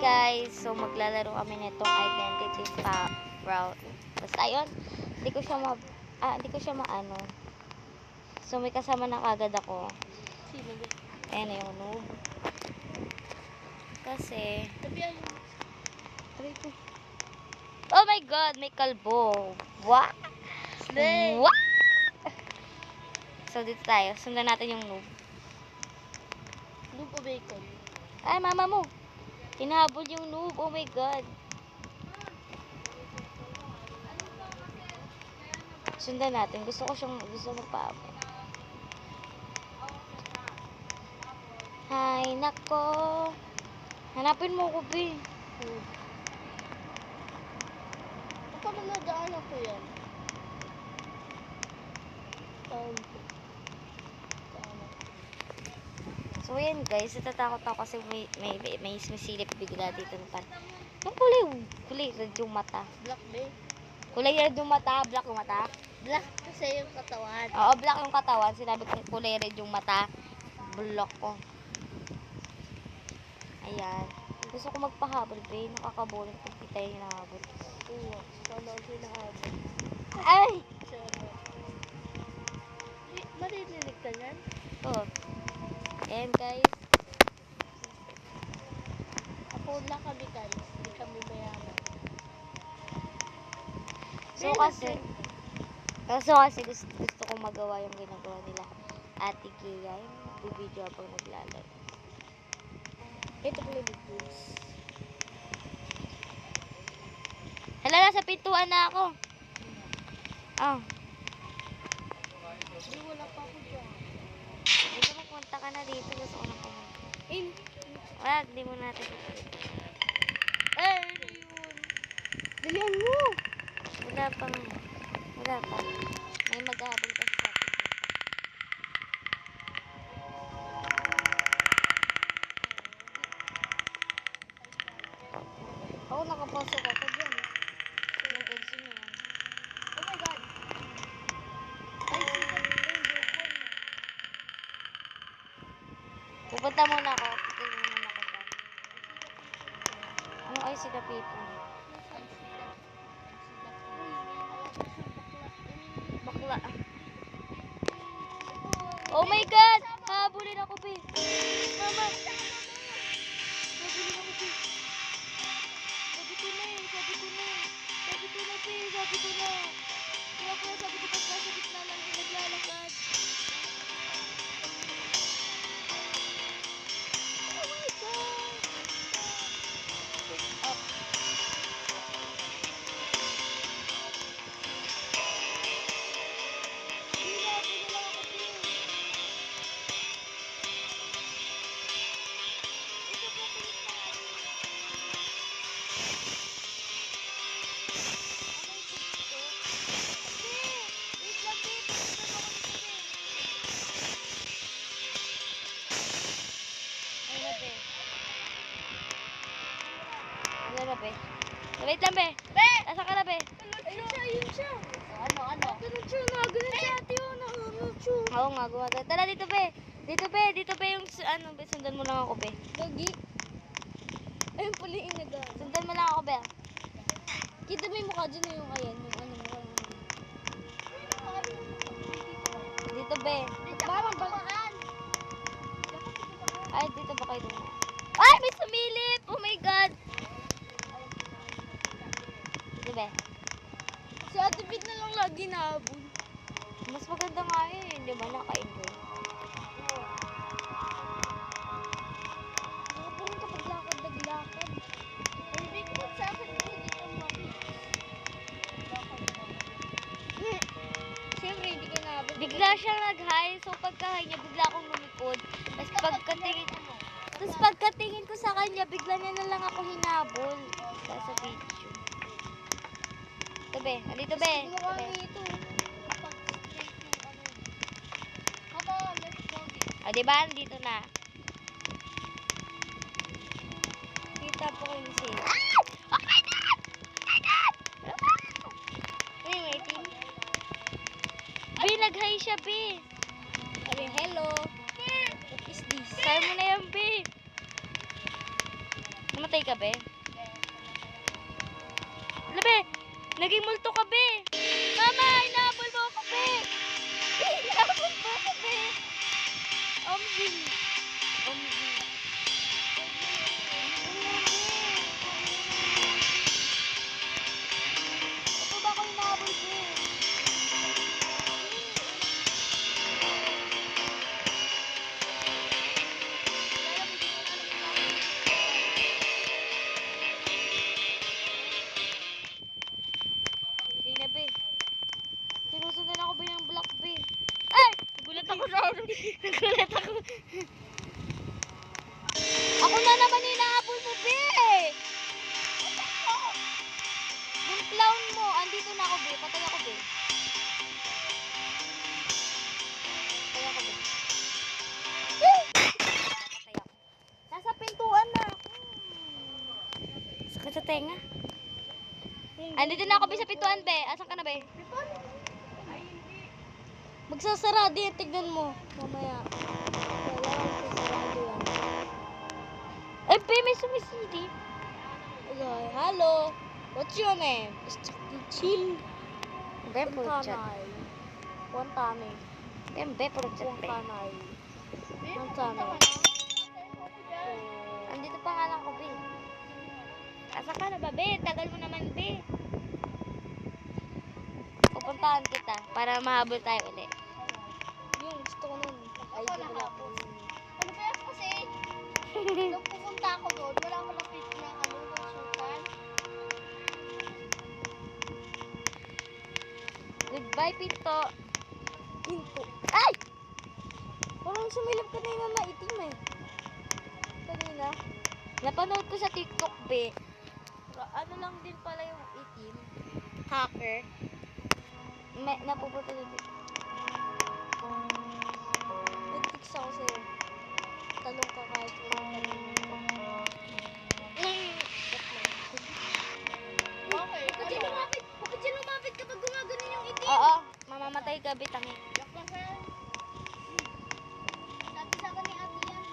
guys, so maglalaro kami nitong identity fraud. Basta yun, hindi ko siya maano. So may kasama na kagad ako. Sino ba? Ayan yung noob. Kasi, sabi ko, oh my god, may kalbo. What? Slay! What? So dito tayo, sundan natin yung noob. Noob o bacon? Ay, mama mo. Hinahabol yung noob. Oh my god. Sundan natin. Gusto magpaabot. Hay, nako. Hanapin mo ko, B. Paano nadaanan ko yan? So, yan guys. Natatakot ako kasi may silip bigla dito. Yung kulay red yung mata. Black ba? Kulay red yung mata, black yung mata. Black kasi yung katawan. Oo, black yung katawan. Sinabi ko kulay red yung mata. Block ko. Ayan. Gusto ko magpahabol, be. Nakakaboling pag kita yung hinahabol. Oo, sana ako hinahabol. Ay! Maririnig ka yan? Oo. Ayan, guys. Ako lang kami guys. Hindi kami mayaman. So, kasi gusto ko magawa yung ginagawa nila. Ate Gia, yung nagbibideo habang naglalaro. Ito ko yung videos. Hala, nasa pintuan na ako. Oh. Hindi, wala pa ako dyan. Dito magpunta ka na dito. Gusto ko nang pumunta. Wala, hindi mo natin. Ay, ano yun? Dalihan mo! Wala pa nga. Wala pa. May maghahabol kasi sa atin. Ako nakapasok ako dyan. Yung edge mo yan. Oh my God! Ay, sikat na yung bacon. Pupunta muna ako. Pupunta muna ako dyan. Ano ay sila people? Ay, sikat. Bakla. Oh my God! Habulin ako, be. Mama! Habulin ako, be. Sabi ko na, be. Sabi ko na. Kaya ko sabi ko pag nasa gitna lang yung naglalakad. Oh my God! Pick up. Wait lang, be. Nasa ka na, be? Yun siya. Ano? Ganun siya, ate yun. Oo nga, gumagana. Tara, dito, be. Dito, be, yung, be, sundan mo lang ako, be. Gagi. Ayun pala yung inaga. Sundan mo lang ako, be. Kita mo yung mukha dyan na yung ayan, yung ano mo. Dito, be. Parang balaan. Ay, dito ba kayo doon? Ay, may sumilip! Oh my God! Dito, be. Si Ate Pete na lang lagi nahabol. Mas maganda nga eh. Hindi ba naka-enjoy? Nakapurin kapag lakad-naglakad. Hindi ko sa akin hindi ka mabit. Siyempre, hindi ka nahabol. Bigla siyang nag-high. So, pagka-high niya, bigla akong lumipod. Tapos pagkatingin ko sa kanya, bigla niya na lang ako hinabol. Sa video. Ito, be. Andito, be. Gumawa Be. nito. Pag-straight yung ano. Come on, let's go. Ah, diba? Andito na. Kita po kayo ni Sila. Ah! Oh my God! Oh my God! Ay, waiting. Be, nag-high siya, be. Sabi, hello. What is this? Kaya mo na yan, be. Namatay ka, be? Ano, be? Naging multo ka, be? Mama, inahabol mo ako, be! Inahabol mo ako, be! Omzing. Omzing. Ito ba ako inahabol, be? Hindi na, be. Sinusundan ako, be, ng black, be. Ay! Nagulat ako, sorry. Nagulat ako. Ako na naman inahabol mo, be! Yung clown mo, andito na ako, be. Patay ako, be. Patay ako, be. Patay ako. Nasa pintuan na. Sakit sa tenga. Andito na ako, be, sa pintuan, be. Asan ka na, be? Magsasara din, tignan mo. Mamaya. Wala akong sasarado yan. Ay, be, may sumisilip. Okay, hello. What's your name? Mr. Chill. Be, puro chat. Wantanay. Be, puro chat, be. Wantanay. Wantanay. Andito pa nga lang ko, be. Asa ka na ba, be? Tagal mo naman, be. Pupuntahan kita para mahabol tayo ulit. Yung gusto ko nun. Ay, di wala po. Ano ba yan kasi? Nung pupunta ako doon, wala ako lapit na sultan. Goodbye, pinto. Pinto. Ay! Parang sumilip ka na yung na itim eh. Kanina. Napanood ko sa TikTok, be. Ano lang din pala yung itim. Hacker. Napupunta din. Nag-fix ako sa'yo. Talong ka kahit walang talong. Okay. Bakit siya lumapit kapag gumaganon yung itim? Oo, mamamatay ka, be, tangi. Yak lang sa'yo. Sabi sa akin ni ate yan.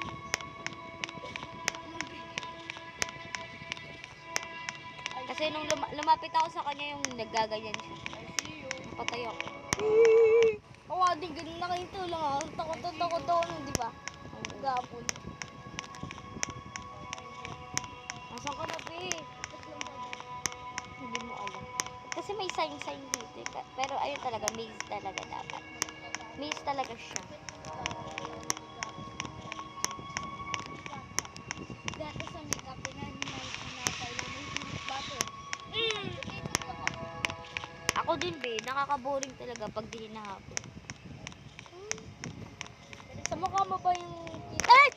Kasi nung lumapit ako sa kanya, yung naggaganyan siya. I see you. Napatay ako. Oo, din, ganun na kayo tulong ako. Takot ako nun, di ba? Gapon. Nasaan ka na, be? Hindi mo alam. Kasi may sign dito. Pero ayun talaga, maze talaga dapat. Maze talaga siya. Dati sa makeup, pinapay na may hilit bato. Ako din, be. Nakaka-boring talaga pag di hinahapon. Sa mukha mo ba yung... Ay!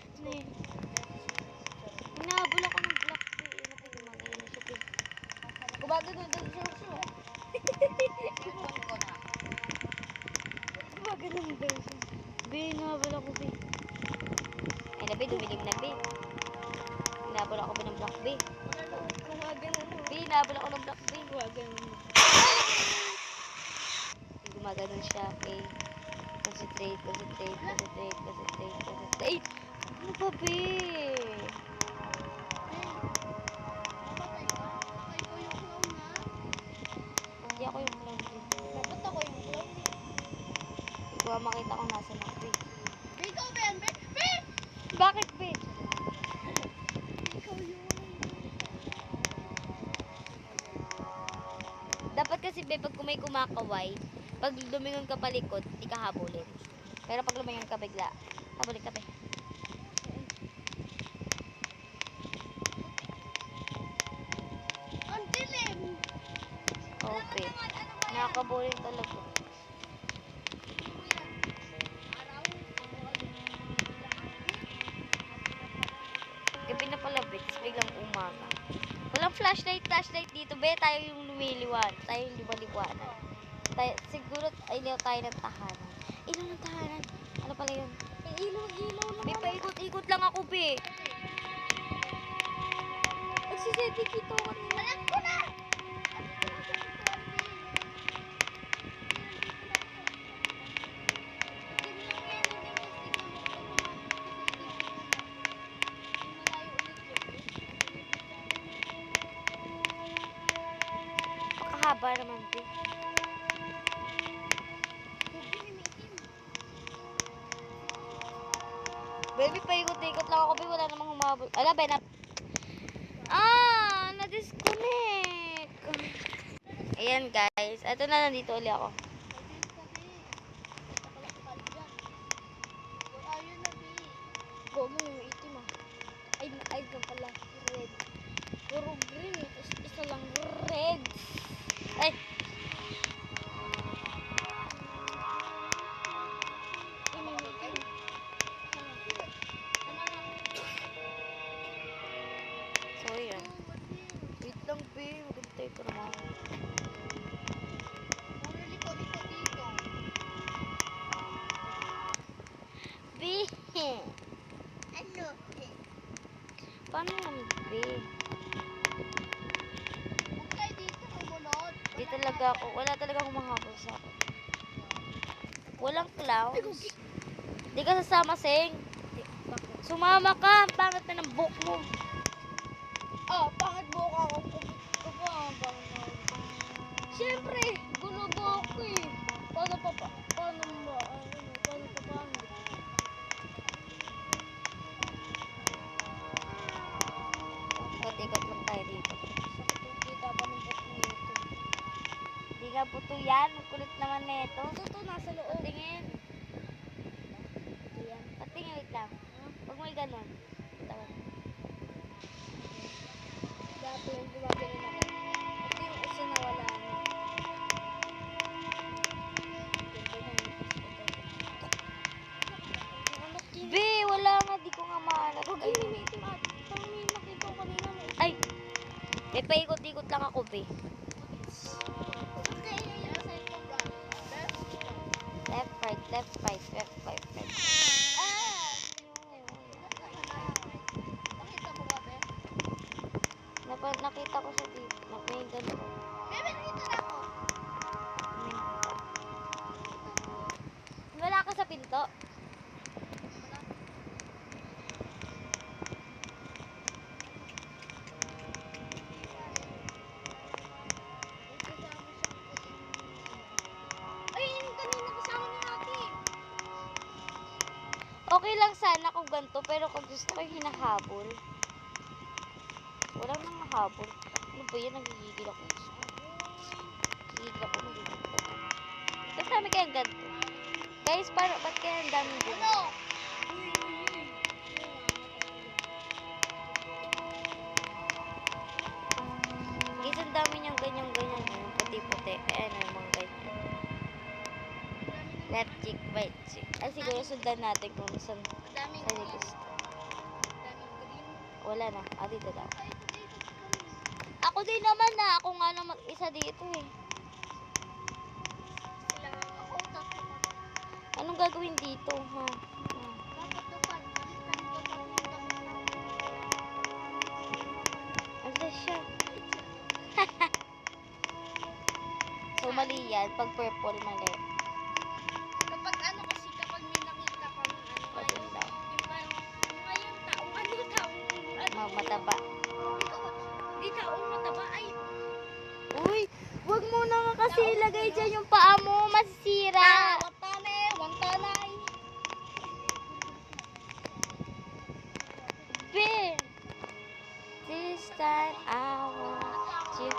Hinahabol ako ng black, be. Natin gumagano na siya, be. Gumagano na siya. Gumagano na siya. Be, hinahabol ako, be. Ay na, be. Dumilim na, be. Hinahabol ako, be, ng black, be. Gumagano na. Be, hinahabol ako ng black, be. Gumagano na. Gumagano siya, okay. Concentrate. Ano ba, be? Napatay ka? Patay ko yung clown na. Hindi ako yung clown, be. Dapat ako yung clown. Hindi ko makita kung nasa na, be. Ikaw, Ben! Ben! Bakit, be? Ikaw yun. Dapat kasi, be, pag may kumakaway, pag lumingon ka palikod, di ka habulin. Pero pag lumingon ka bigla, habulin ka, be. Ang dilim! Okay. Nakakabulin talaga. Gabi na pala, be. Tapos biglang umaga. Walang flashlight dito, be. Tayo yung lumiliwan. Tayo yung lumaliwanan. Siguro, ilaw tayo ng tahanan. Ilaw ng tahanan. Ano pala yun? Ilaw lang. Be, paikot-ikot lang ako, be. Nagsiseti kito ko rin. Alam ko na! Kawawa naman, be. Baby, paikot-ikot lang ako, be. Wala namang humabol. Ala, be, na-disconnect. Ayan, guys. Ito na, nandito ulit ako. Gogo yung itim, ah. Ay, na pala. Red. Puro green, eh. Tapos isa lang red. Ay! So, yun. Wait lang, be. Magantay ko naman. Be! Ano? Paano yan, be? Huwag kayo dito kumunod. Di talaga ako. Wala talaga humahabol sa akin. Walang clowns. Di ka sasama, Seng. Sumama ka. Ang pangit na ng book mo. Bakit buka ako? Siyempre, gulo-gulo ako eh. Paano ba? Paano pa? Ikot-ikot lang tayo dito. Kita pa ng book nito. Di nga puto yan. Ang kulit naman neto. Ito, nasa loob. Patingin. Ayan. Patingin, wait lang. Huwag mo ganun. Tawan. Dati yung gumagano na ako. Ito yung isa na wala na. Be, wala nga. Di ko nga mahanap. Huwag Ay, yung itim at parang may nakita ko kanina. ay. Be, paikot-ikot lang ako, be. Okay, nasa ito ba? Left, right, left, right, left, right, right. Nakita mo ba, be? Nakita ko sa dito. May ganun. Bebe, nakita na ako. Wala ka sa pinto. Ay, yung kanina kasama ni Ate. Okay lang sana kung ganito, pero kung gusto ko yung hinahabol. Walang nang mahabol. Ano ba yan? Nagigigil ako. Nagigigil ako. Ba't dami kayang ganito? Guys, ba't kaya ang daming ganito? Ano? Guys, ang dami niyang ganyan-ganyan. Yung puti-puti. Ayan, yung mga ganyan. Left cheek, right cheek. Ay, siguro sundan natin kung saan Daming saan green. gusto. Daming green. Wala na. Dito daw. Ay, dito. Ako din naman na. Ako nga lang mag-isa dito eh. Sila ako, tatlo. Anong gagawin dito, ha? Dapat dapat. Ano siya? So, mali yan. Pag purple, mali. Kapag ano kasi, kapag may nakita kang ano, Pwede daw. yung parang, yung taong, ano, Mataba. di taong mataba, ay, Uy! Wag mo na kasi ilagay dyan yung paa mo. Masisira. wantanay. Ben! This time I want you.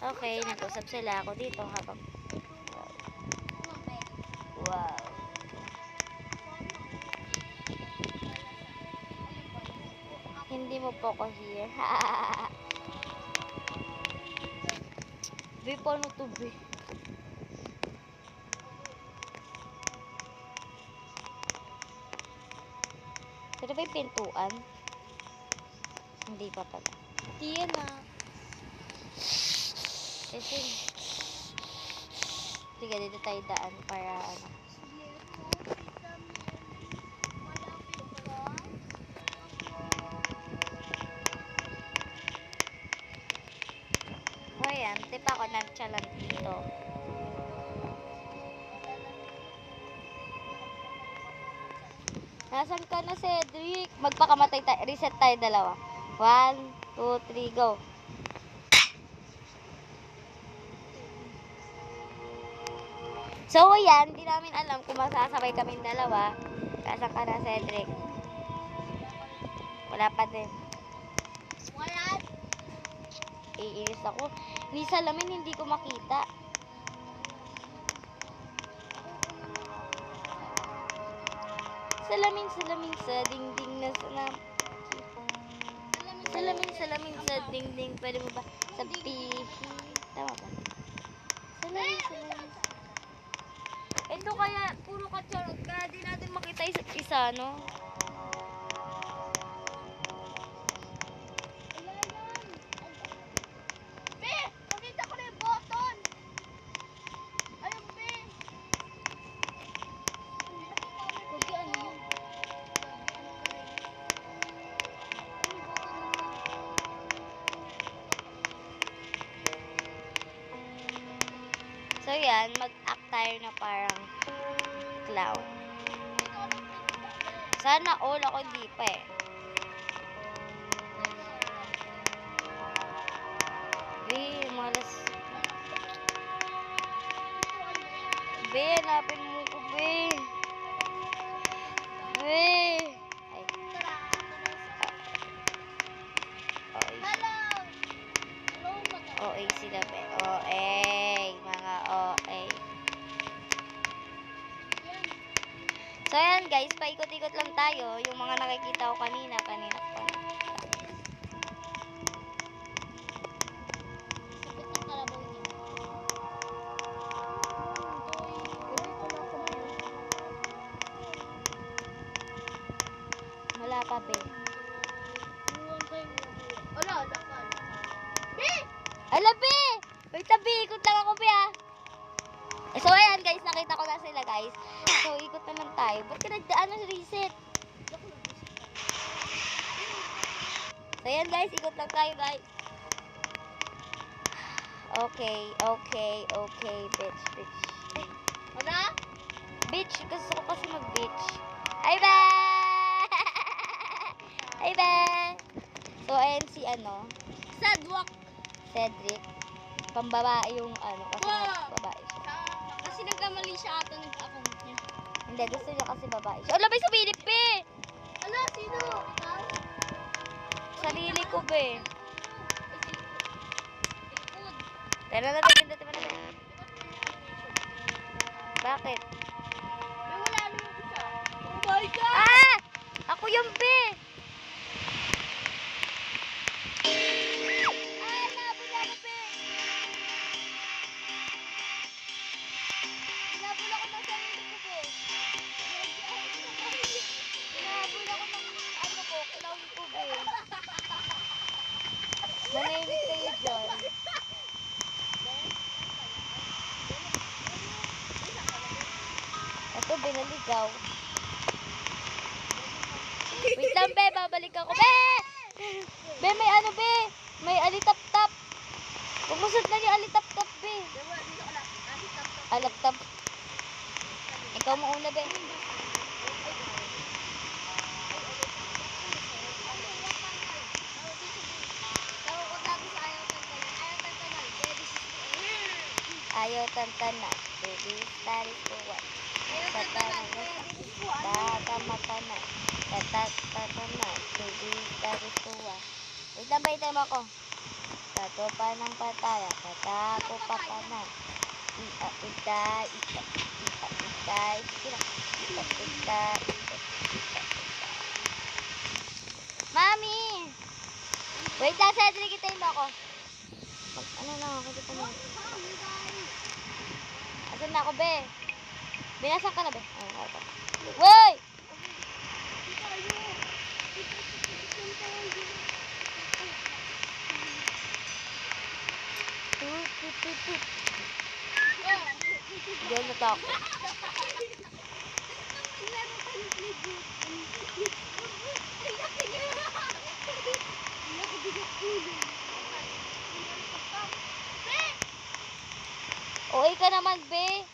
Okay, nag-usap sila ako dito habang... Wow. Hindi mo po ko here. Be, paano to, be? Pero ba yung pintuan? Hindi pa pala. Tiyan na. Kasi... Sige, dito tayo daan para ano. Nasaan ka na, Cedric? Magpakamatay tayo. Reset tayo dalawa. 1, 2, 3, go. So, ayan. Hindi namin alam kung masasabay kaming dalawa. Nasaan ka na, Cedric? Wala pa din. Wala. Iinis ako. Ni salamin, hindi ko makita. Salamin sa dingding na salamin sa dingding. Pwede mo ba sabihin? Tama ba? Salamin. Ito kaya, puro kacharot. Kaya di natin makita isa't isa, no? Be, nakita ko na yung button. Ayun, be. Kugi, ano yun? So yan, mag-act tayo na parang clown. Sana all, ako di pa eh. Malas. Hanapin mo ko, Ay. Hello. Hello, OA sila, be. OA. Mga OA. So, ayan guys, paikot-ikot lang tayo. Yung mga nakikita ko kanina pa. Sakit ng kalabaw niya. Wala pa, be. Wala, lakal. Be! Ala, be! Wait, tabi, ikot lang ako, be, ah. So, ayan guys, nakita ko na sila, guys. So, ikot na lang tayo. Ba't ka nagdaan ng reset? So, ayan guys, ikot lang tayo, guys. Okay, bitch. Wala? Bitch, gusto ko kasi mag-bitch. Ay, ba! Ay, ba! So, ayan si, Sadwak. Cedric. Pambabae yung, kasi Wow! babae siya. Kasi nagkamali siya ata nag-account niya. Hindi, gusto niya kasi babae siya. Oh, labay sa Philip, be! Ala, sino? Ikaw? Sarili ko, be. Likod. Tara na, pindutin mo na, be. Bakit? May wala na yung isa. Oh my God! Ah! Ako yung, be! Ah, nabula ko, be! Hinabol ako ng sarili ko, be. Hinabol ako ng, clown ko, be. Manahimik kayo dyan. Ito, binaligaw. Wait lang, be. Babalik ako. Be! Be, may be? May alitap-tap. Pumusod na yung alitap-tap, be. Alitap. Ikaw mauna, be. Ayaw tantanan. Baby, status ko what? Tatamatanan. Tatatanan. Baby, status ko what? Wait lang, bay mo ako. Tato pa ng pataya. Tatako pa ka na. Itay. Sige lang. Itay. Mami! Wait lang, Cedric, itayin mo ako. Ano lang ako, dito mo. Asan na ako, be? Binasan ka na, be? Woy! Diyan natakot. OA ka naman, be.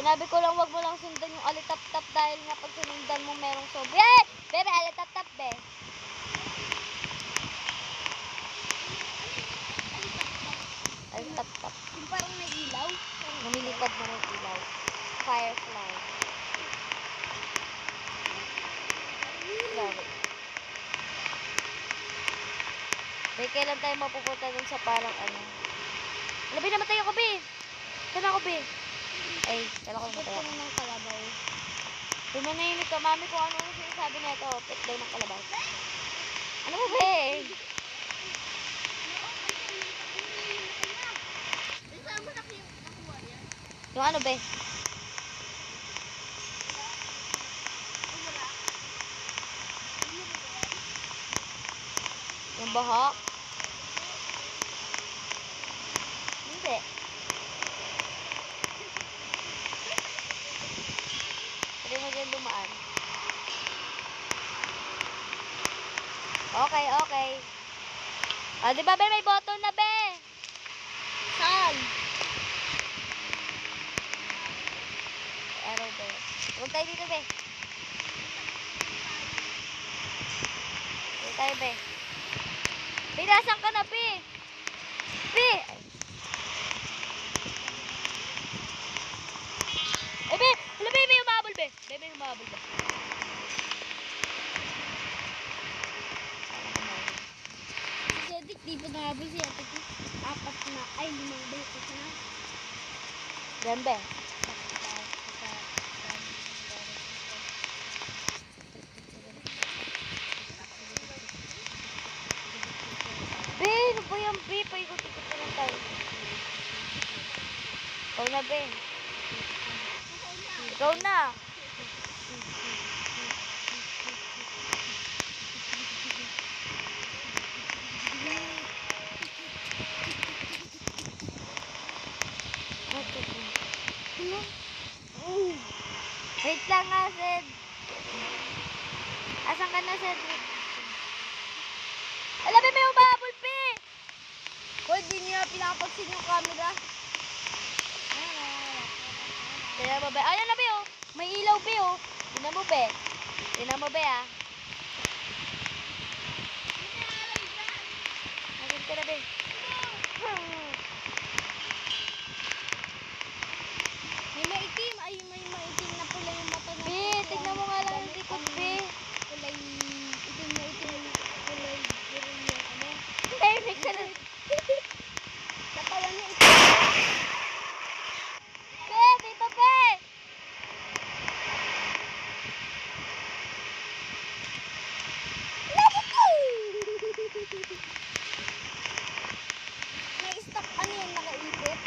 Sinabi ko lang wag mo lang sundan yung alitap-tap dahil nga pag sinundan mo merong zombie. Eh! Bebe, alitap-tap, be. Alitap-tap. Yung parang may ilaw. Lumilipad na ng ilaw. Firefly. Sorry. Be, kailan tayo mapupunta dun sa parang ano? Ano, be, namatay ako, be. Saan ako, be? Ay, kailan ko namatay ako. ng kalabaw. Tumanahimik ka, mami, kung ano sinasabi na ito. Pet daw ng kalabas. Ano mo, be? Saan mo nakuha yan? Yung ano, be? Yung bahak? Hindi. Pwede mo dyan dumaan. Okay, okay. Ah, di ba, be? May button na, be? Saan? Arrow, be. Huwag tayo dito, be. Huwag tayo, be. Be, nasan ka na, be? Be! Ay, be! Hala, be! May humabol, be! Be, may humabol, be. Si Cedric, di pa nangabol si Ate Tis. 5 beses na. Yan, be. Be, ano ba yan, be? Paikot-ikot na lang tayo. Ikaw na, be. Ikaw na. Wait lang nga, Ced. Asan ka na, Cedric? Alam mo, may umabol, be! Hoy, di niya pinapagsin yung camera. Tignan mo, be. Ayan na, be, oh. May ilaw, be, oh. Tignan mo, be. Tignan mo, be, ah. Asan ka na, be? May maitim na pula yung mata na. Be, tignan mo nga lang yung likod, be. Kulay, itim na kulay, green yung ano. Tahimik ka na. Katawan niya itim. Be, dito, be. May stock ano yun, nakaipit.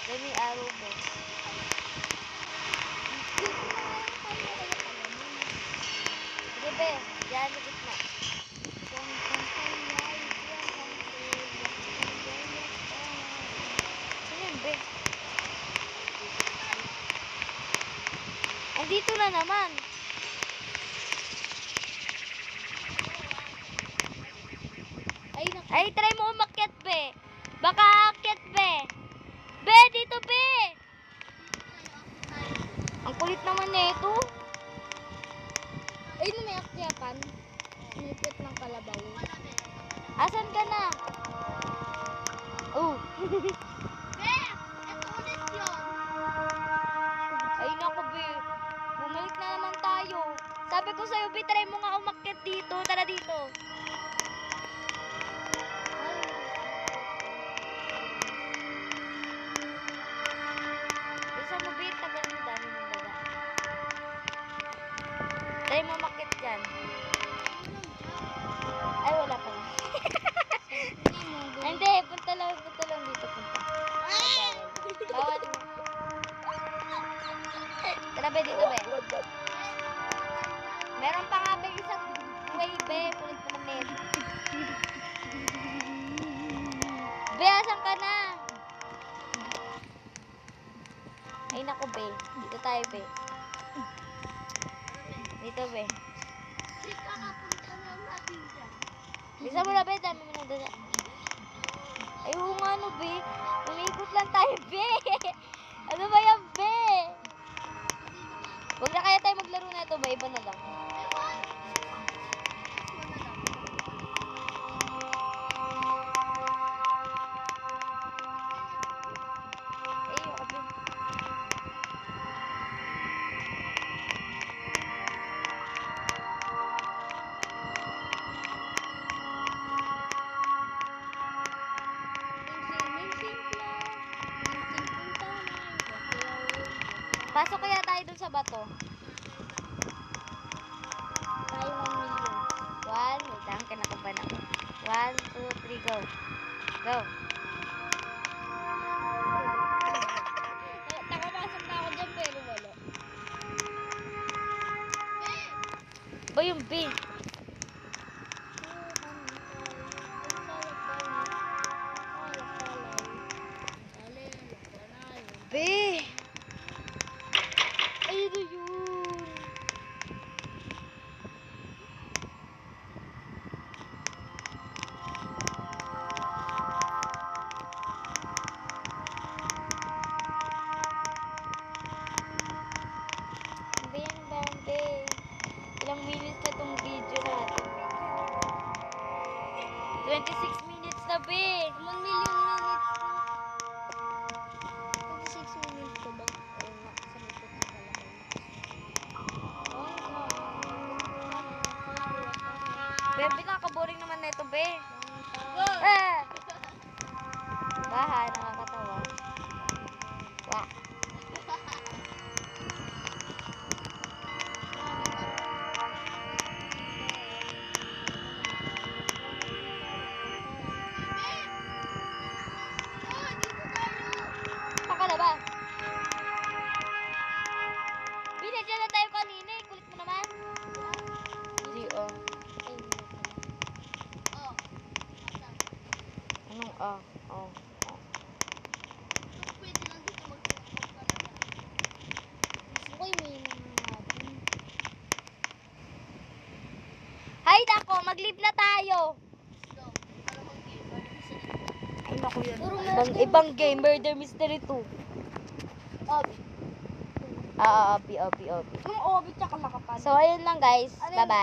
Be, may arrow, be. Sige, be. Diyan, sa gitna. Sino yun, be? Andito na naman. Ay, try mo umakyat, be. Baka aakyat, be. Be, dito, be. Ang kulit naman nito. Ay, na may akyakan. Sinipit ng kalabaw. Asan ka na? Oh. Be, ito ulit yun. Ay, naku, be. Bumalik na naman tayo. Sabi ko sa'yo, be, try mo nga umakyat dito. Tara dito. Bisa mo, be, tagal mo, dami mong daga. Try mo umakyat dyan. Ay, wala pa na. Hindi, punta lang dito, punta. Bawal. Tara, be, dito, be. Meron pa nga, be, isang way, be. Kulit naman nito. Be, asan ka na? Ay, naku, be. Dito tayo, be. Dito, be. Kakapunta na natin dyan. Bisa mo na, be. Dami mo na daga. Ay, oo nga, no, be. Umikot lang tayo, be. Ano ba yan, be? Huwag na kaya tayo maglaro na ito, ba? Iba na lang. Ay, ako, be. Pasok kaya tayo dun sa bato. Tayo 1 million. Wait lang, kinakabahan ako. 1, 2, 3, go. Go. Nakapasok na ako dyan pero wala. Ba yung B? B! Ayun na yun! Bing, bang, bing. Ilang minutes na tong video natin? 26 minutes na, B! 1 million minutes na. 26 minutes ka ba? Oo nga, sa likod na pala kayo. Be, pinaka-boring naman na ito, B. Go! Ah! Baha, nakakatawa. Wah. Saka na ba? Binadyan na tayo kanina eh. Kulit mo naman. Hindi, oh. Anong, oh, oh. Pwede lang dito mag-tiktok ka na. Gusto ko yung main natin. Hay, nako, mag-leave na tayo. Gusto. Para mag-game. Ay, naku yan. Puro Ibang game, Murder Mystery 2. Obi. Ah, opi. Yung obi tsaka lakapan. So, ayun lang guys. Bye-bye.